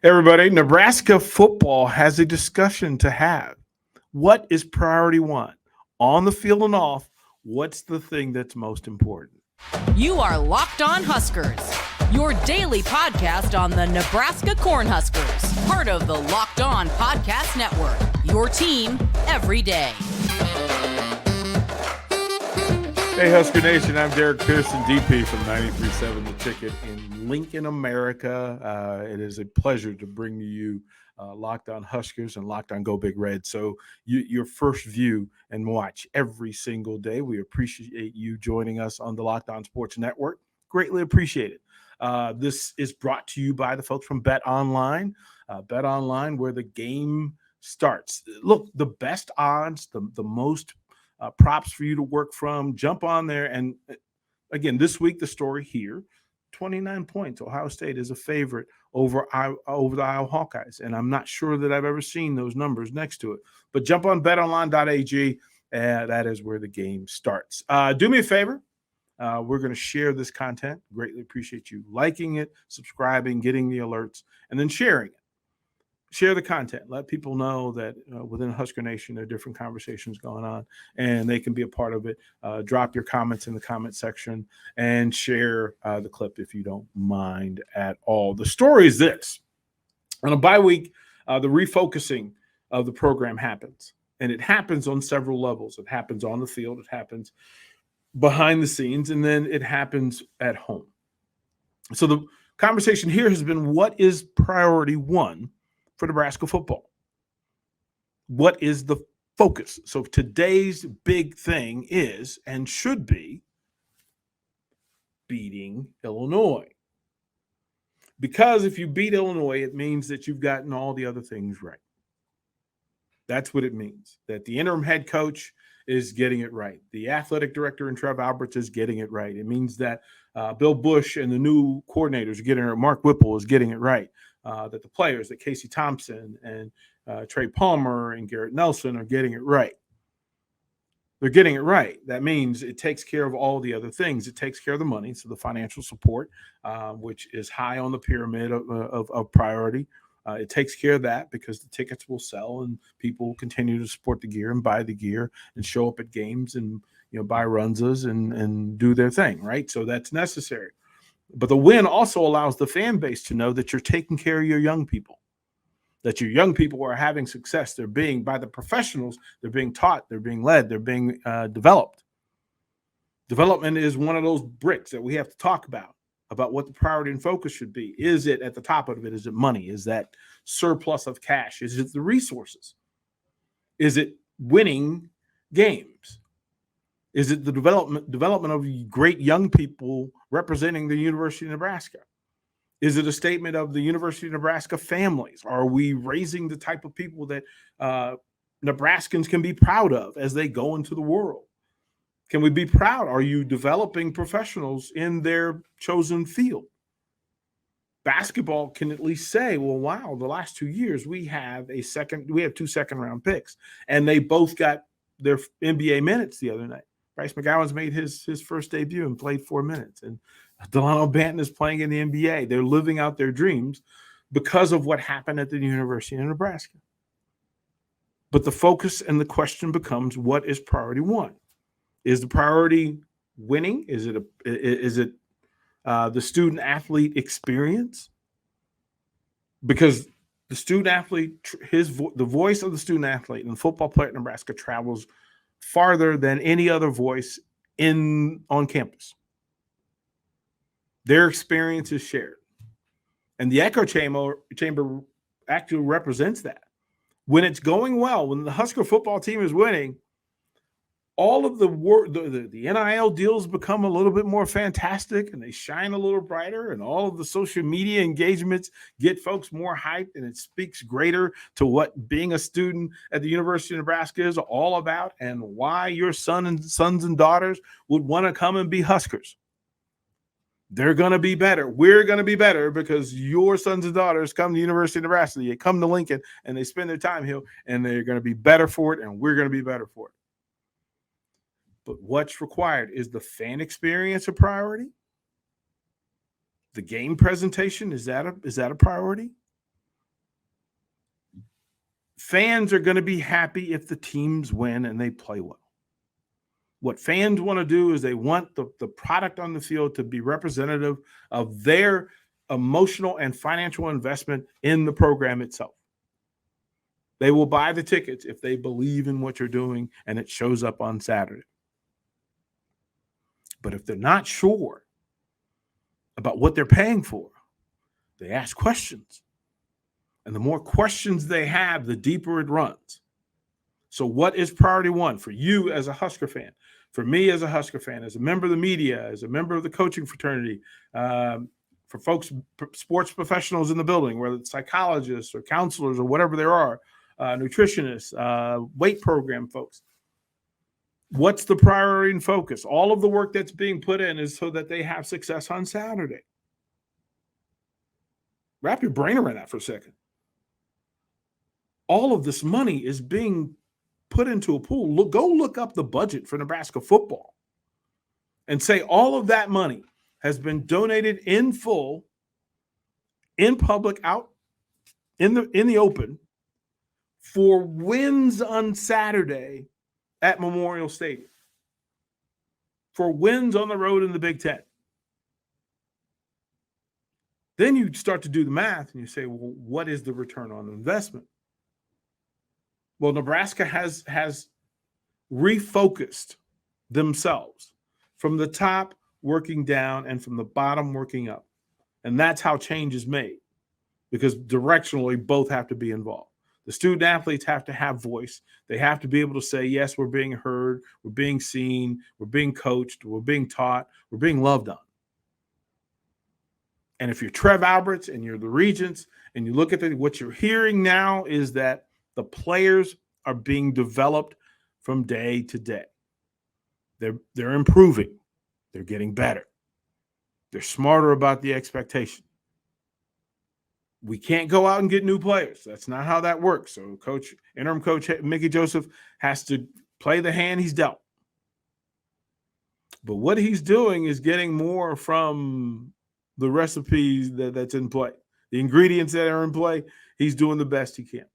Everybody, Nebraska football has a discussion to have. What is priority one? On the field and off, what's the thing that's most important? You are Locked On Huskers, your daily podcast on the Nebraska Cornhuskers, part of the Locked On Podcast Network, your team every day. Hey, Husker Nation, I'm Derrick Pearson, DP from 93.7 The Ticket in Lincoln, America. It is a pleasure to bring to you Locked On Huskers and Locked On Go Big Red. So your first view and watch every single day. We appreciate you joining us on the Locked On Sports Network. Greatly appreciate it. This is brought to you by the folks from BetOnline. BetOnline, where the game starts. Look, the best odds, the most props for you to work from. Jump on there. And again, this week, the story here, 29 points. Ohio State is a favorite over the Iowa Hawkeyes. And I'm not sure that I've ever seen those numbers next to it. But jump on betonline.ag. That is where the game starts. Do me a favor. We're going to share this content. Greatly appreciate you liking it, subscribing, getting the alerts, and then sharing it. Share the content. Let people know that within Husker Nation, there are different conversations going on, and they can be a part of it. Drop your comments in the comment section and share the clip if you don't mind at all. The story is this. On a bye week, the refocusing of the program happens, and it happens on several levels. It happens on the field. It happens behind the scenes, and then it happens at home. So the conversation here has been, what is priority one for Nebraska football? What is the focus? So today's big thing is and should be beating Illinois. Because if you beat Illinois, it means that you've gotten all the other things right. That's what it means, that the interim head coach is getting it right. The athletic director, and Trev Alberts, is getting it right. It means that Bill Bush and the new coordinators are getting it right. Mark Whipple is getting it right. That the players, that Casey Thompson and Trey Palmer and Garrett Nelson, are getting it right. They're getting it right. That means it takes care of all the other things. It takes care of the money, so the financial support, which is high on the pyramid of priority. It takes care of that because the tickets will sell and people will continue to support the gear and buy the gear and show up at games and buy runzas and do their thing, right? So that's necessary. But the win also allows the fan base to know that you're taking care of your young people, that your young people are having success. They're being, by the professionals, they're being taught, they're being led, they're being developed. Development is one of those bricks that we have to talk about what the priority and focus should be. Is it at the top of it? Is it money? Is that surplus of cash? Is it the resources? Is it winning games? Is it the development of great young people representing the University of Nebraska? Is it a statement of the University of Nebraska families? Are we raising the type of people that Nebraskans can be proud of as they go into the world? Can we be proud? Are you developing professionals in their chosen field? Basketball can at least say, well, wow, the last 2 years we have 2 second-round picks, and they both got their NBA minutes the other night. Bryce McGowan's made his first debut and played 4 minutes. And Delano Banton is playing in the NBA. They're living out their dreams because of what happened at the University of Nebraska. But the focus and the question becomes, what is priority one? Is the priority winning? Is it the student-athlete experience? Because the student-athlete, the voice of the student-athlete and the football player at Nebraska travels farther than any other voice on campus. Their experience is shared. And the echo chamber actually represents that. When it's going well, when the Husker football team is winning, all of the NIL deals become a little bit more fantastic and they shine a little brighter, and all of the social media engagements get folks more hyped, and it speaks greater to what being a student at the University of Nebraska is all about and why your sons and daughters would want to come and be Huskers. They're going to be better. We're going to be better because your sons and daughters come to the University of Nebraska. They come to Lincoln and they spend their time here, and they're going to be better for it, and we're going to be better for it. But what's required is the fan experience a priority? The game presentation, is that a priority? Fans are going to be happy if the teams win and they play well. What fans want to do is they want the product on the field to be representative of their emotional and financial investment in the program itself. They will buy the tickets if they believe in what you're doing and it shows up on Saturday. But if they're not sure about what they're paying for, they ask questions. And the more questions they have, the deeper it runs. So what is priority one for you as a Husker fan? For me as a Husker fan, as a member of the media, as a member of the coaching fraternity, for folks, sports professionals in the building, whether it's psychologists or counselors or whatever there are, nutritionists, weight program folks. What's the priority and focus? All of the work that's being put in is so that they have success on Saturday. Wrap your brain around that for a second. All of this money is being put into a pool. Go look up the budget for Nebraska football and say all of that money has been donated in full, in public, out in the open for wins on Saturday at Memorial Stadium, for wins on the road in the Big Ten. Then you start to do the math and you say, well, what is the return on investment? Well, Nebraska has refocused themselves from the top working down and from the bottom working up. And that's how change is made, because directionally both have to be involved. The student athletes have to have voice. They have to be able to say, yes, we're being heard, we're being seen, we're being coached, we're being taught, we're being loved on. And if you're Trev Alberts and you're the Regents and you look at what you're hearing now is that the players are being developed from day to day. They're improving. They're getting better. They're smarter about the expectation. We can't go out and get new players. That's not how that works. So interim coach Mickey Joseph has to play the hand he's dealt. But what he's doing is getting more from the recipes that's in play. The ingredients that are in play, he's doing the best he can.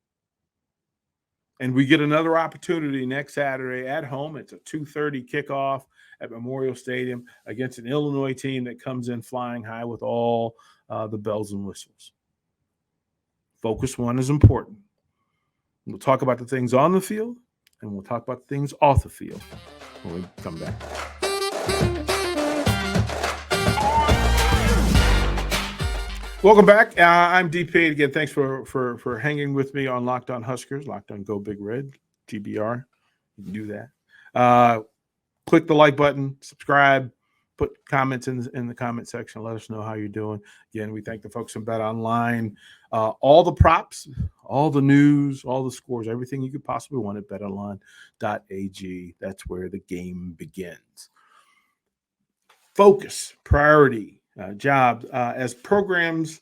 And we get another opportunity next Saturday at home. It's a 2:30 kickoff at Memorial Stadium against an Illinois team that comes in flying high with all the bells and whistles. Focus one is important. We'll talk about the things on the field, and we'll talk about the things off the field when we come back. Welcome back. I'm DP. Again, thanks for hanging with me on Locked On Huskers, Locked On Go Big Red, GBR. You can do that. Click the like button, subscribe, put comments in the comment section. Let us know how you're doing. Again, we thank the folks from BetOnline. All the props, all the news, all the scores, everything you could possibly want at betonline.ag. That's where the game begins. Focus, priority, jobs as programs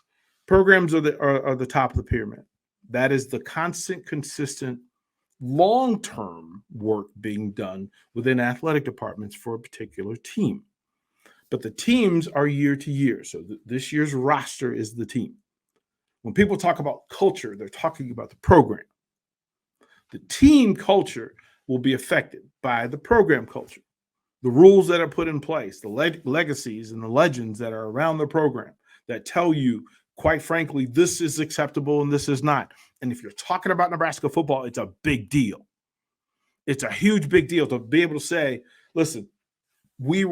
are the top of the pyramid. That is the constant, consistent, long-term work being done within athletic departments for a particular team. But the teams are year to year. So this year's roster is the team. When people talk about culture, they're talking about the program. The team culture will be affected by the program culture. The rules that are put in place, the legacies and the legends that are around the program that tell you, quite frankly, this is acceptable and this is not. And if you're talking about Nebraska football, it's a big deal. It's a huge big deal to be able to say, listen, we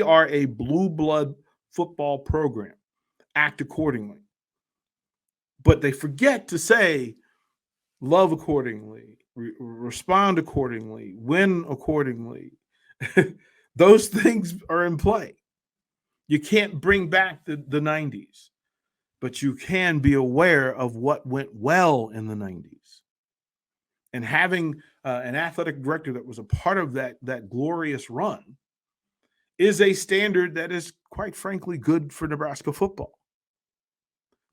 are a blue blood football program. Act accordingly. But they forget to say, love accordingly, respond accordingly, win accordingly. Those things are in play. You can't bring back the 90s, but you can be aware of what went well in the 90s. And having an athletic director that was a part of that glorious run is a standard that is, quite frankly, good for Nebraska football.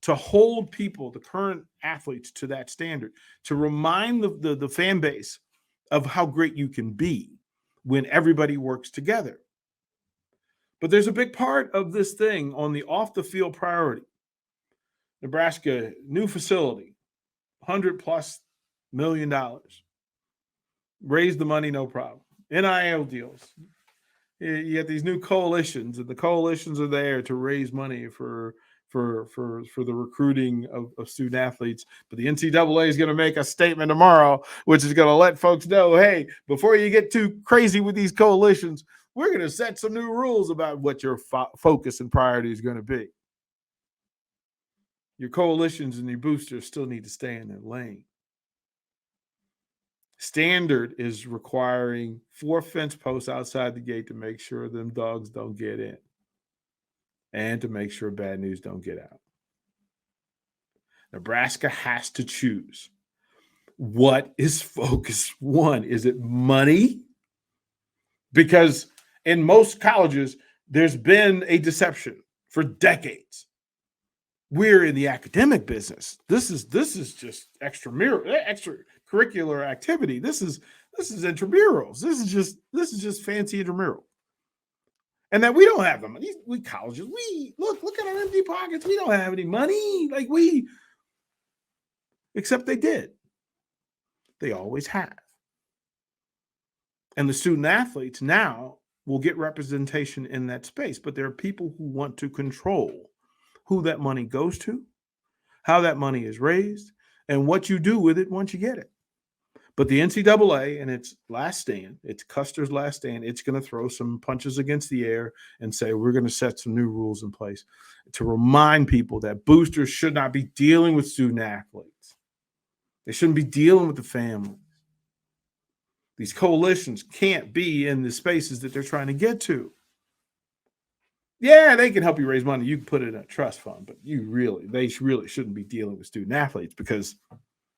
To hold people, the current athletes, to that standard, to remind the fan base of how great you can be when everybody works together. But there's a big part of this thing on the off-the-field priority. Nebraska, new facility, $100+ $1 million. Raise the money, no problem. NIL deals. You get these new coalitions, and the coalitions are there to raise money for the recruiting of student athletes. But the NCAA is going to make a statement tomorrow, which is going to let folks know, hey, before you get too crazy with these coalitions, we're going to set some new rules about what your focus and priority is going to be. Your coalitions and your boosters still need to stay in their lane. Standard is requiring 4 fence posts outside the gate to make sure them dogs don't get in and to make sure bad news don't get out. Nebraska has to choose. What is focus one? Is it money? Because in most colleges, there's been a deception for decades. We're in the academic business. This is just extracurricular activity. This is intramurals. This is just fancy intramural. And that we don't have the money. We colleges, we look at our empty pockets. We don't have any money. Except they did. They always have. And the student athletes now will get representation in that space. But there are people who want to control who that money goes to, how that money is raised, and what you do with it once you get it. But the NCAA, in its last stand, it's Custer's last stand, it's going to throw some punches against the air and say, we're going to set some new rules in place to remind people that boosters should not be dealing with student athletes. They shouldn't be dealing with the family. These coalitions can't be in the spaces that they're trying to get to. Yeah, they can help you raise money. You can put it in a trust fund, but they really shouldn't be dealing with student athletes, because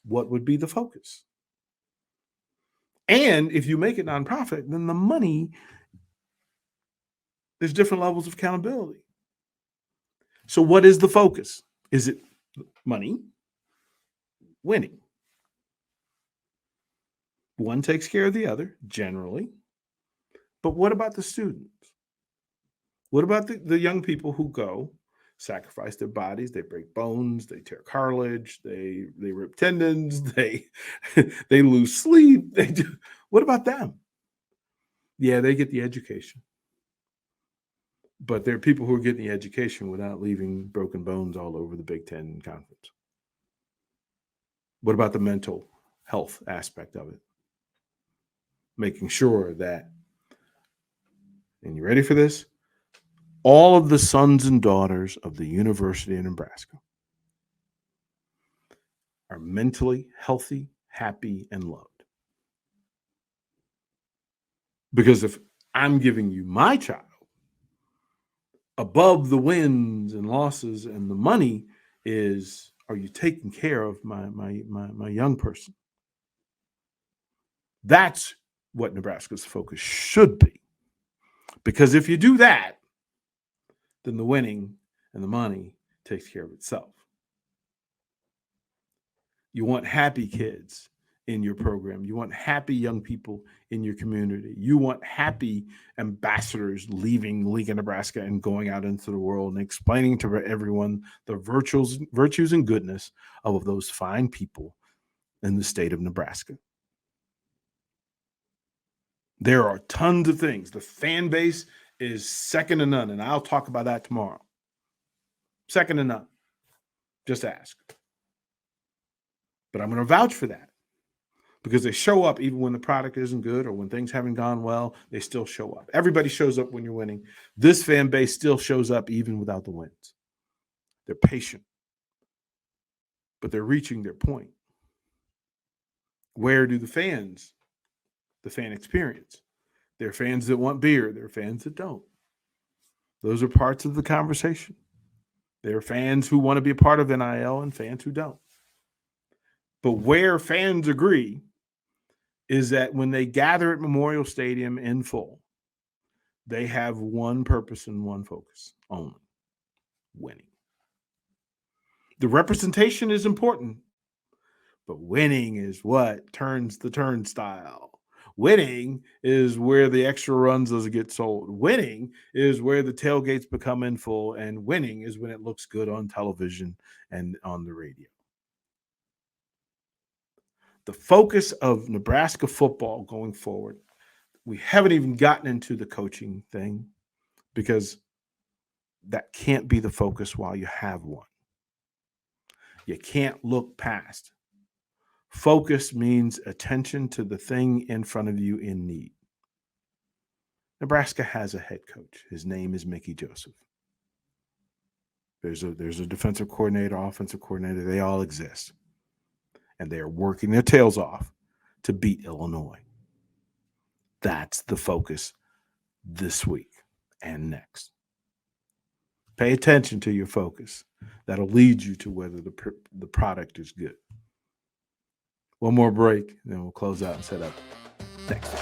what would be the focus? And if you make it nonprofit, then the money, there's different levels of accountability. So what is the focus? Is it money? Winning. One takes care of the other, generally. But what about the students? What about the young people who go, sacrifice their bodies, they break bones, they tear cartilage, they rip tendons, they lose sleep. What about them? Yeah, they get the education. But there are people who are getting the education without leaving broken bones all over the Big Ten Conference. What about the mental health aspect of it? Making sure that, and you ready for this? All of the sons and daughters of the University of Nebraska are mentally healthy, happy, and loved. Because if I'm giving you my child, above the wins and losses and the money is, are you taking care of my young person? That's what Nebraska's focus should be. Because if you do that, then the winning and the money takes care of itself. You want happy kids in your program. You want happy young people in your community. You want happy ambassadors leaving Lincoln, Nebraska, and going out into the world and explaining to everyone the virtues and goodness of those fine people in the state of Nebraska. There are tons of things. The fan base is second to none, and I'll talk about that tomorrow. Second to none. Just ask. But I'm going to vouch for that, because they show up even when the product isn't good or when things haven't gone well. They still show up. Everybody shows up when you're winning. This fan base still shows up even without the wins. They're patient, but they're reaching their point. Where do the fan experience? There are fans that want beer. There are fans that don't. Those are parts of the conversation. There are fans who want to be a part of NIL and fans who don't. But where fans agree is that when they gather at Memorial Stadium in full, they have one purpose and one focus only: winning. The representation is important, but winning is what turns the turnstile. Winning is where the extra runs get sold. Winning is where the tailgates become in full, and winning is when it looks good on television and on the radio. The focus of Nebraska football going forward, we haven't even gotten into the coaching thing because that can't be the focus while you have one. You can't look past. Focus means attention to the thing in front of you in need. Nebraska has a head coach. His name is Mickey Joseph. There's a defensive coordinator, offensive coordinator. They all exist. And they are working their tails off to beat Illinois. That's the focus this week and next. Pay attention to your focus. That'll lead you to whether the product is good. One more break, and then we'll close out and set up next week.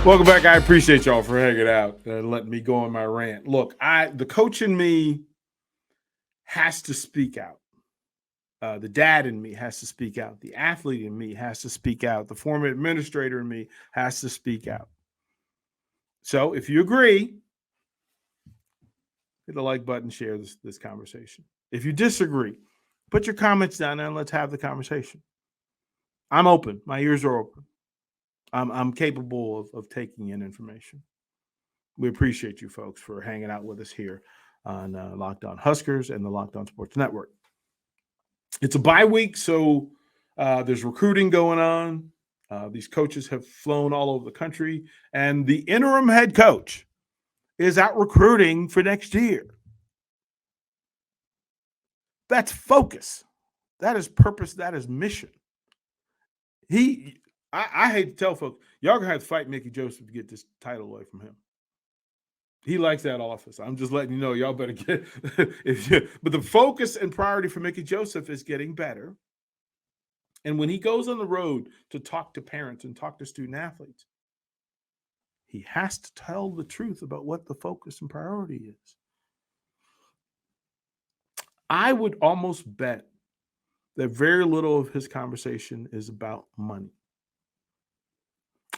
Welcome back. I appreciate y'all for hanging out and letting me go on my rant. Look, the coach in me has to speak out. The dad in me has to speak out. The athlete in me has to speak out. The former administrator in me has to speak out. So if you agree, hit the like button, share this conversation. If you disagree, put your comments down there and let's have the conversation. I'm open. My ears are open. I'm capable of taking in information. We appreciate you folks for hanging out with us here on Locked On Huskers and the Locked On Sports Network. It's a bye week, so there's recruiting going on. These coaches have flown all over the country, and the interim head coach is out recruiting for next year. That's focus. That is purpose. That is mission. I hate to tell folks, y'all going to have to fight Mickey Joseph to get this title away from him. He likes that office. I'm just letting you know, y'all better get but the focus and priority for Mickey Joseph is getting better. And when he goes on the road to talk to parents and talk to student athletes, he has to tell the truth about what the focus and priority is. I would almost bet that very little of his conversation is about money.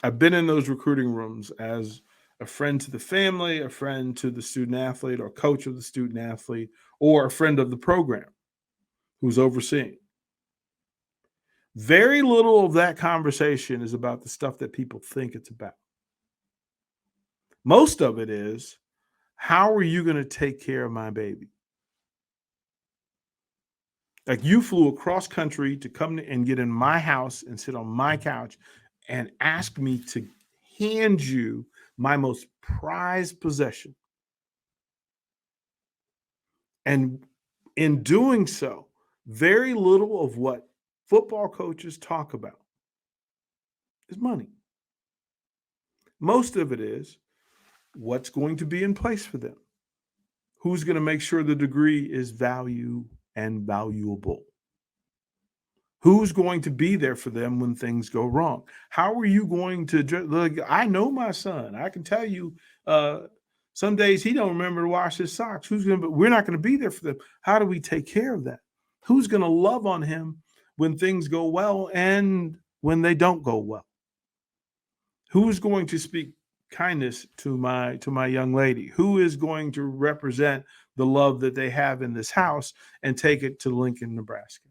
I've been in those recruiting rooms as a friend to the family, a friend to the student athlete, or coach of the student athlete, or a friend of the program who's overseeing. Very little of that conversation is about the stuff that people think it's about. Most of it is, how are you going to take care of my baby? Like, you flew across country to come and get in my house and sit on my couch and ask me to hand you my most prized possession. And in doing so, very little of what football coaches talk about is money. Most of it is what's going to be in place for them. Who's going to make sure the degree is value and valuable? Who's going to be there for them when things go wrong? How are you going to look? I know my son. I can tell you some days he don't remember to wash his socks. But we're not going to be there for them. How do we take care of that? Who's going to love on him when things go well and when they don't go well? Who's going to speak kindness to my young lady? Who is going to represent the love that they have in this house and take it to Lincoln, Nebraska?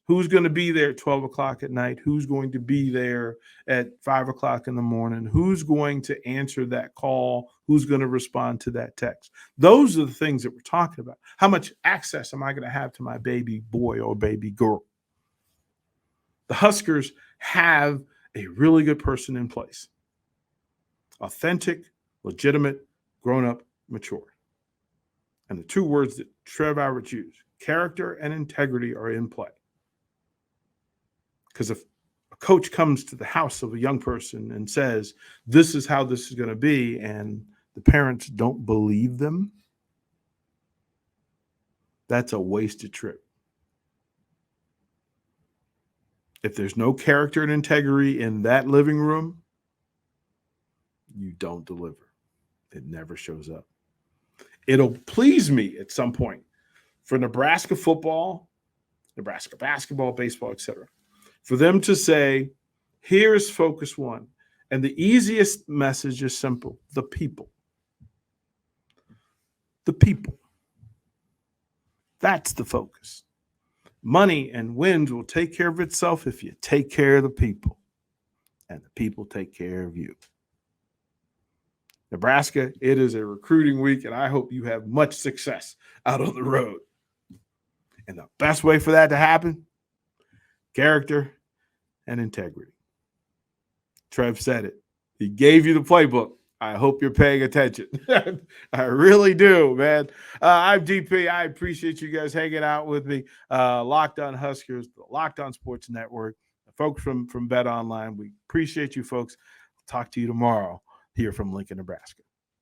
Who's going to be there at 12 o'clock at night? Who's going to be there at 5 o'clock in the morning? Who's going to answer that call? Who's going to respond to that text? Those are the things that we're talking about. How much access am I going to have to my baby boy or baby girl? The Huskers have a really good person in place. Authentic, legitimate, grown-up, mature. And the two words that Trev Alberts used, character and integrity, are in play. Because if a coach comes to the house of a young person and says, this is how this is going to be, and the parents don't believe them, that's a wasted trip. If there's no character and integrity in that living room, you don't deliver. It never shows up. It'll please me at some point for Nebraska football, Nebraska basketball, baseball, etc., for them to say, here's focus one. And the easiest message is simple: the people. The people. That's the focus. Money and wins will take care of itself if you take care of the people, and the people take care of you. Nebraska, it is a recruiting week, and I hope you have much success out on the road. And the best way for that to happen, character and integrity. Trev said it. He gave you the playbook. I hope you're paying attention. I really do, man. I'm DP. I appreciate you guys hanging out with me. Locked On Huskers, the Locked On Sports Network, the folks from BetOnline. We appreciate you folks. I'll talk to you tomorrow here from Lincoln, Nebraska.